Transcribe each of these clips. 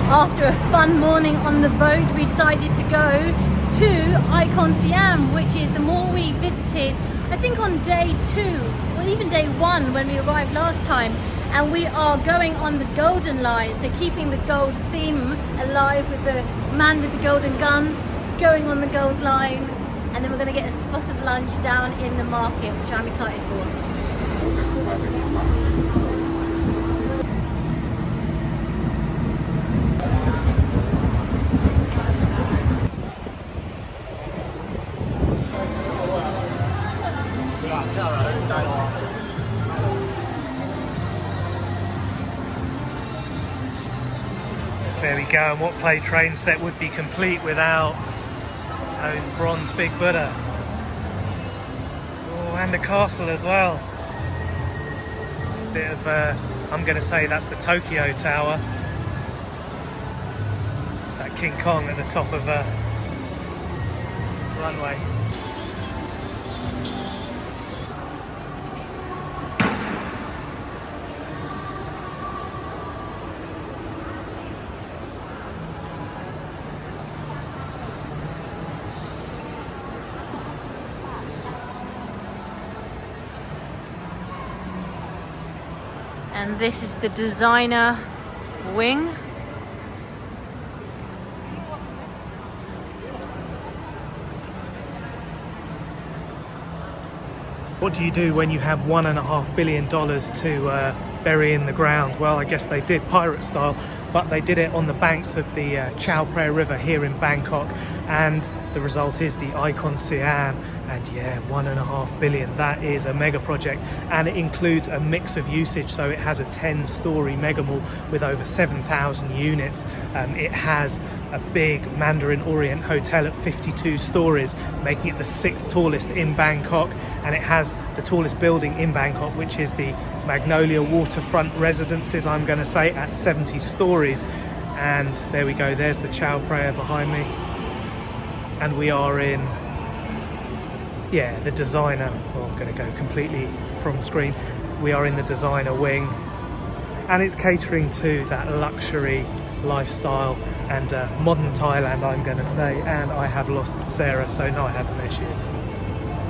After a fun morning on the boat, we decided to go to Icon Siam, which is the mall we visited, I think on day 2, or even day 1 when we arrived last time. And we are going on the golden line, so keeping the gold theme alive with the man with the golden gun, going on the gold line, and then we're going to get a spot of lunch down in the market, which I'm excited for. There we go, and what play train set would be complete without its own bronze Big Buddha. Oh, and a castle as well. Bit of, I'm going to say that's the Tokyo Tower. It's that King Kong at the top of a runway. And this is the designer wing. What do you do when you have $1.5 billion to bury in the ground? Well, I guess they did pirate style, but they did it on the banks of the Chao Phraya River here in Bangkok, and the result is the Icon Siam. And yeah, $1.5 billion, that is a mega project, and it includes a mix of usage. So it has a 10-story mega mall with over 7,000 units. It has a big Mandarin Orient hotel at 52 stories, making it the 6th tallest in Bangkok, and it has the tallest building in Bangkok, which is the Magnolia Waterfront Residences, I'm going to say, at 70 stories. And there we go, there's the Chao Phraya behind me, and we are in, yeah, the designer. Well, I'm going to go completely from screen. We are in the designer wing, and it's catering to that luxury lifestyle and modern Thailand, I'm going to say. And I have lost Sarah, so no, I haven't. There she is.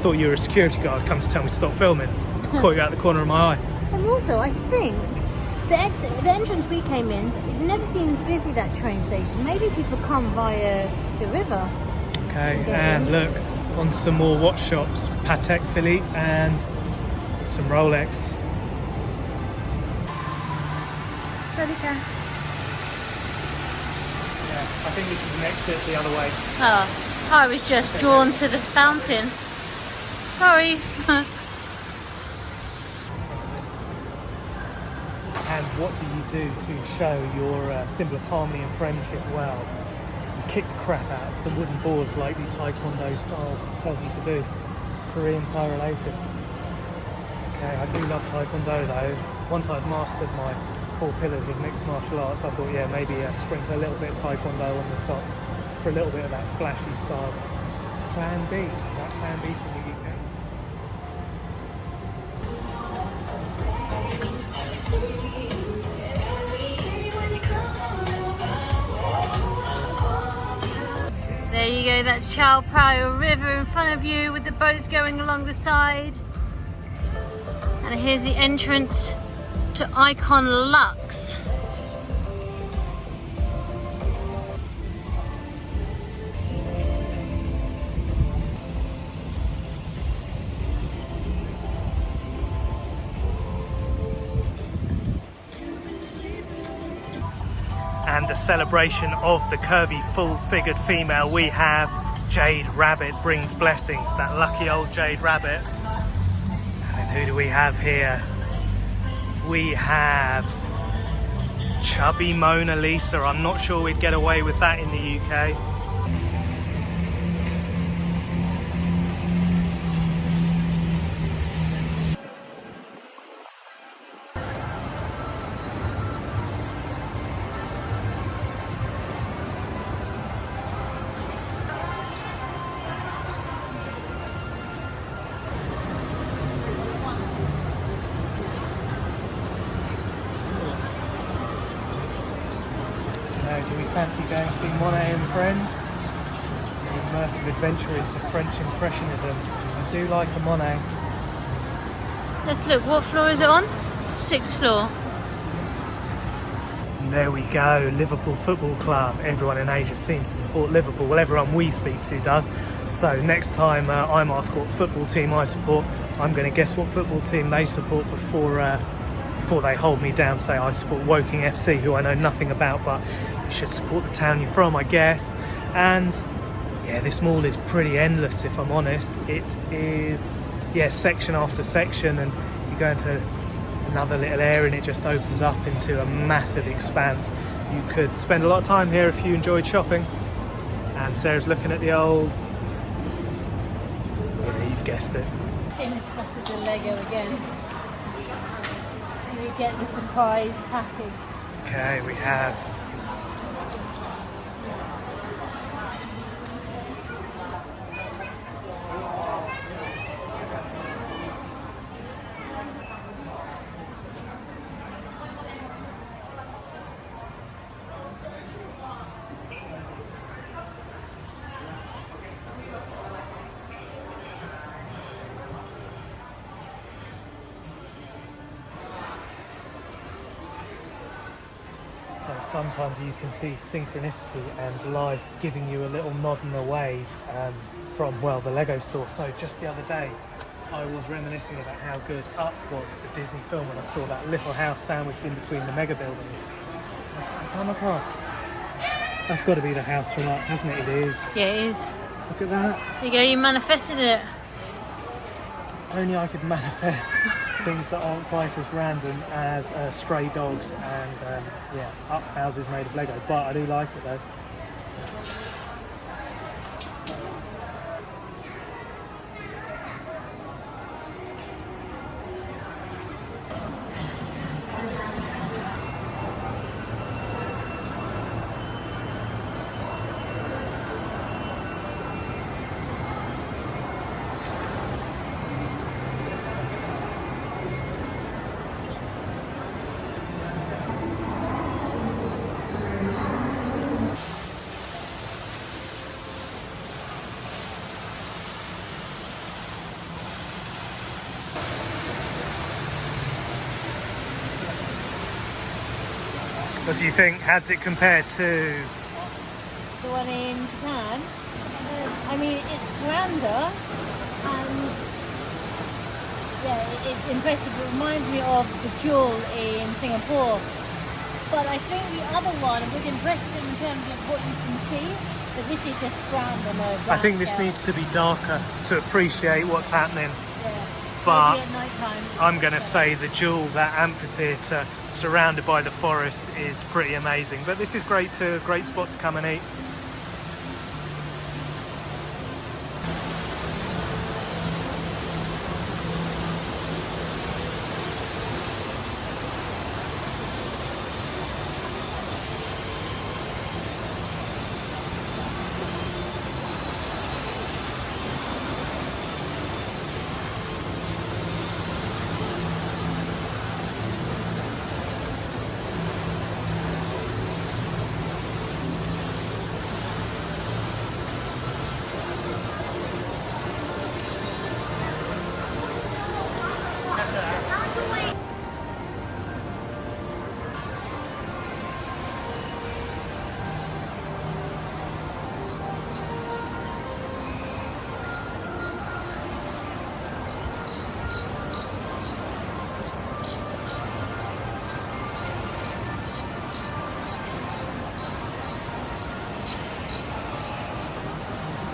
Thought you were a security guard come to tell me to stop filming. Caught you out the corner of my eye. And also, I think the entrance we came in, it never seems busy, that train station. Maybe people come via the river. Okay, and look, on some more watch shops, Patek Philippe and some Rolex. Sorika. Yeah, I think this is an exit the other way. Oh, I was just drawn to the fountain. Sorry. And what do you do to show your symbol of harmony and friendship? Well, you kick the crap out of some wooden boards like the Taekwondo style tells you to do. Korean Thai relations. Okay, I do love Taekwondo though. Once I'd mastered my 4 pillars of mixed martial arts, I thought, yeah, maybe sprinkle a little bit of Taekwondo on the top for a little bit of that flashy style. Plan B, is that Plan B from the UK? There you go, that's Chao Phraya River in front of you with the boats going along the side. And here's the entrance to Icon Lux. And a celebration of the curvy, full-figured female, we have Jade Rabbit brings blessings, that lucky old Jade Rabbit. And then who do we have here? We have chubby Mona Lisa. I'm not sure we'd get away with that in the UK. Do we fancy going to see Monet and Friends? An immersive adventure into French Impressionism. I do like a Monet. Let's look, what floor is it on? 6th floor. And there we go, Liverpool Football Club. Everyone in Asia seems to support Liverpool. Well, everyone we speak to does. So next time I'm asked what football team I support, I'm going to guess what football team they support before they hold me down. Say I support Woking FC, who I know nothing about, but you should support the town you're from, I guess. And yeah, this mall is pretty endless, if I'm honest. It is, yeah, section after section, and you go into another little area and it just opens up into a massive expanse. You could spend a lot of time here if you enjoyed shopping. And Sarah's looking at the old, yeah, you've guessed it. Tim has spotted the Lego again. We get the surprise package. Okay, we have sometimes you can see synchronicity and life giving you a little nod and a wave from, well, the Lego store. So just the other day I was reminiscing about how good Up was, the Disney film, when I saw that little house sandwiched in between the mega buildings. I come across, that's got to be the house from Up, hasn't it? It is. Yeah, it is. Look at that. There you go, you manifested it. Only I could manifest things that aren't quite as random as stray dogs and yeah, Up houses made of Lego, but I do like it though. What do you think? How does it compare to The one in Japan? I mean, it's grander and yeah, it's impressive. It reminds me of the Jewel in Singapore. But I think the other one would impress you in terms of what you can see, but this is just grand on a grand I think this scale. needs to be darker to appreciate what's happening. Yeah. But maybe at night time. I'm going to say the Jewel, that amphitheatre surrounded by the forest, is pretty amazing. But this is great spot to come and eat.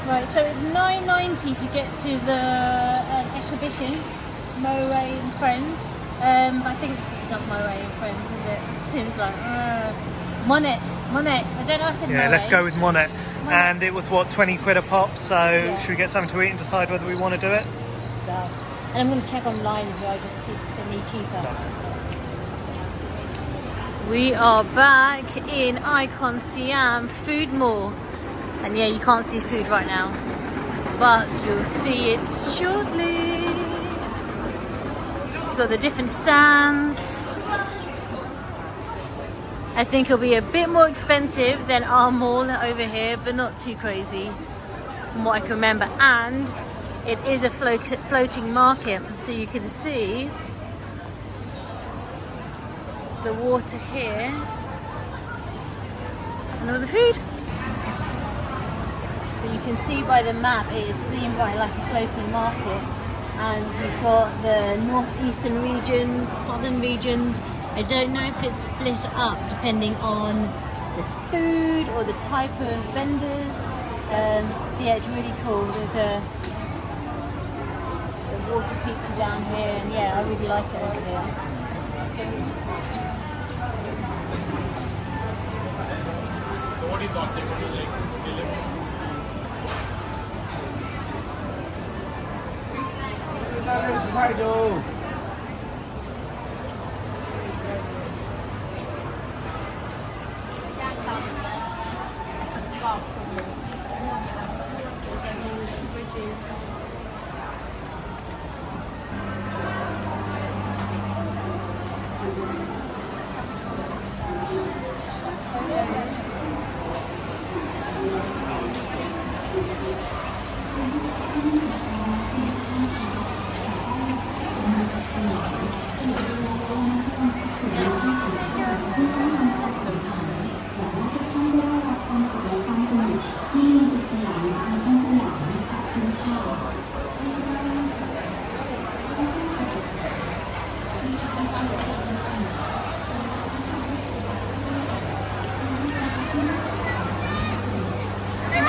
Right, so it's $9.90 to get to the exhibition, Moray and Friends. I think not Moray and Friends, is it? Tim's like, Monet. I don't know if I said Yeah, Moray. let's go with Monet. Monet. And it was what, 20 quid a pop, so Yeah. should we get something to eat and decide whether we want to do it? Yeah. And I'm going to check online as well, just to see if it's any cheaper. We are back in Icon Siam Food Mall. And yeah, you can't see food right now, but you'll see it shortly. You've got the different stands. I think it'll be a bit more expensive than our mall over here, but not too crazy from what I can remember. And it is a floating market, so you can see the water here and all the food. So you can see by the map it is themed by like a floating market, and you've got the northeastern regions, southern regions. I don't know if it's split up depending on the food or the type of vendors. Yeah, it's really cool. There's a water feature down here, and yeah, I really like it over here. Let's go.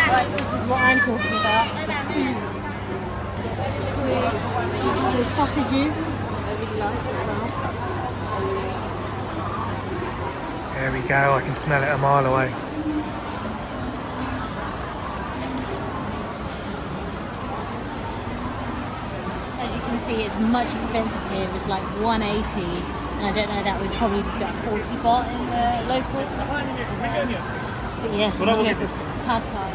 Right, this is what I'm talking about. Squid, those sausages, I really like as well. There we go, I can smell it a mile away. As you can see, it's much expensive here. It's like 180, and I don't know, that would probably be about 40 baht in the local. But yes, I'm going for pad thai.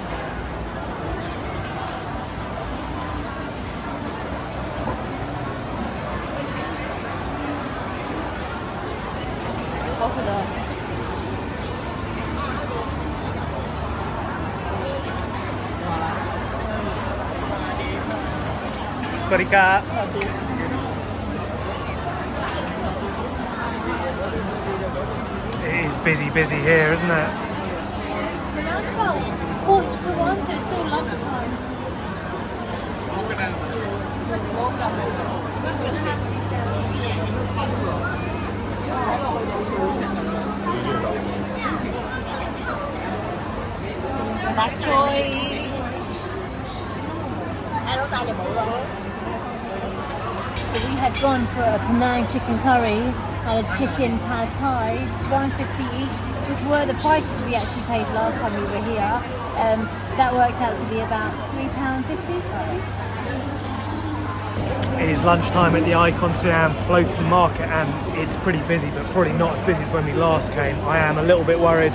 Sorry, Kak. It is busy here, isn't it? So now it's about 1:45, so it's still lunchtime. Bác Choi. So we had gone for a Penang chicken curry and a chicken pad thai, $1.50 each, which were the prices we actually paid last time we were here. That worked out to be about £3.50. It is lunchtime at the Icon Siam floating market, and it's pretty busy, but probably not as busy as when we last came. I am a little bit worried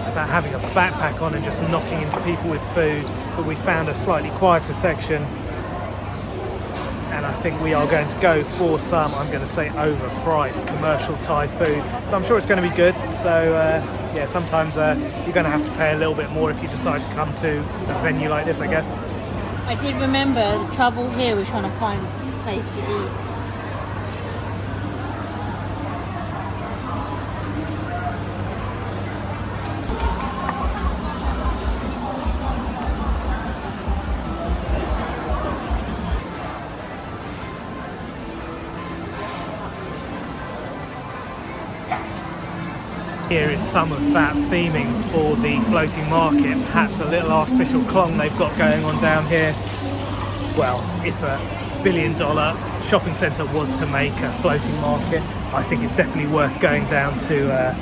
about having a backpack on and just knocking into people with food, but we found a slightly quieter section, and I think we are going to go for some, I'm going to say, overpriced commercial Thai food, but I'm sure it's going to be good. So yeah, sometimes you're going to have to pay a little bit more if you decide to come to a venue like this, I guess. I did remember the trouble here was trying to find a place to eat. Here is some of that theming for the floating market, perhaps a little artificial clong they've got going on down here. Well, if $1 billion shopping centre was to make a floating market, I think it's definitely worth going down to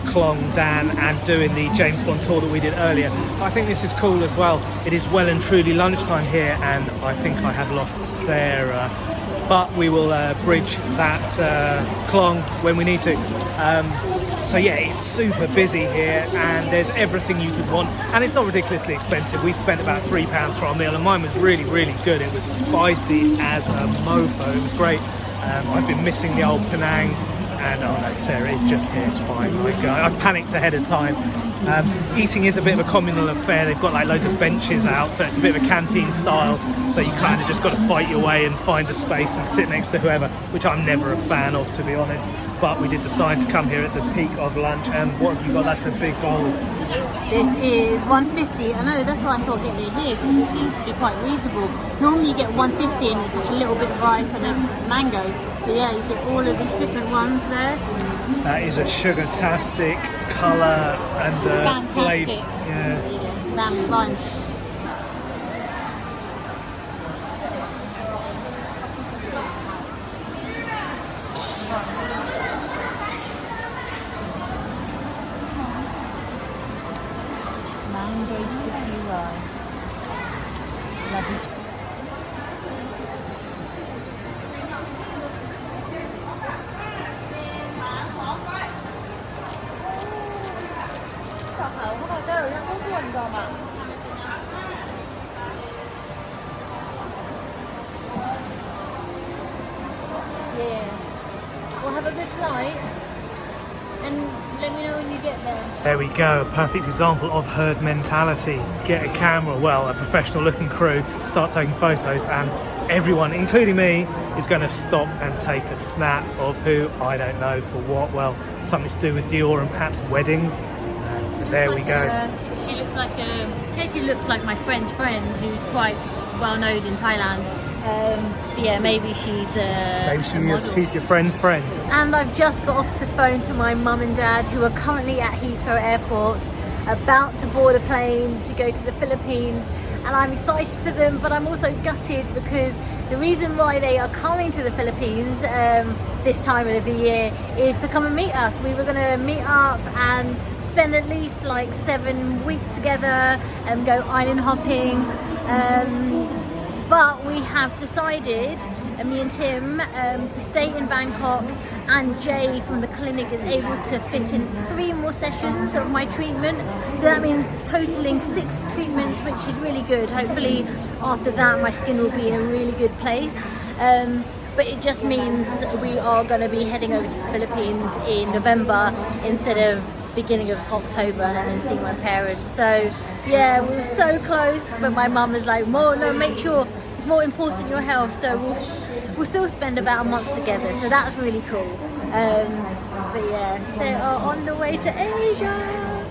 Klong Dan and doing the James Bond tour that we did earlier. I think this is cool as well. It is well and truly lunchtime here, and I think I have lost Sarah, but we will bridge that Klong when we need to. So yeah, it's super busy here, and there's everything you could want, and it's not ridiculously expensive. We spent about £3 for our meal, and mine was really good. It was spicy as a mofo. It was great. I've been missing the old Penang, and oh no, Sarah, it's just here, it's fine. Like, I panicked ahead of time. Eating is a bit of a communal affair. They've got like loads of benches out, so it's a bit of a canteen style, so you kind of just got to fight your way and find a space and sit next to whoever, which I'm never a fan of, to be honest. But we did decide to come here at the peak of lunch, and what have you got? That's a big bowl. This is 150. I know, that's why I thought getting it here, because it seems to be quite reasonable. Normally you get 150 and it's just a little bit of rice and a mango. But yeah, you get all of these different ones there. That is a sugar-tastic colour and Fantastic. flavour. Yeah. Lamb sponge. Mango sticky rice. Lovely. Yeah. Well, have a good flight and let me know when you get there. There we go, a perfect example of herd mentality. Get a camera, well, a professional looking crew, start taking photos, and everyone, including me, is going to stop and take a snap of who, I don't know for what. Well, something to do with Dior and perhaps weddings. There we go. She looks like she looks like my friend's friend, who's quite well known in Thailand. But yeah, maybe she's she's your friend's friend. And I've just got off the phone to my mum and dad, who are currently at Heathrow Airport, about to board a plane to go to the Philippines. And I'm excited for them, but I'm also gutted because the reason why they are coming to the Philippines this time of the year is to come and meet us. We were going to meet up and spend at least like 7 weeks together and go island hopping. But we have decided, me and Tim, to stay in Bangkok, and Jay from the clinic is able to fit in 3 more sessions of my treatment. So that means totaling 6 treatments, which is really good. Hopefully after that my skin will be in a really good place. But it just means we are going to be heading over to the Philippines in November instead of beginning of October, and then seeing my parents. So yeah, we were so close, but my mum was like, no, make sure it's more important your health. So we'll still spend about a month together, so that's really cool. But yeah, they are on the way to Asia.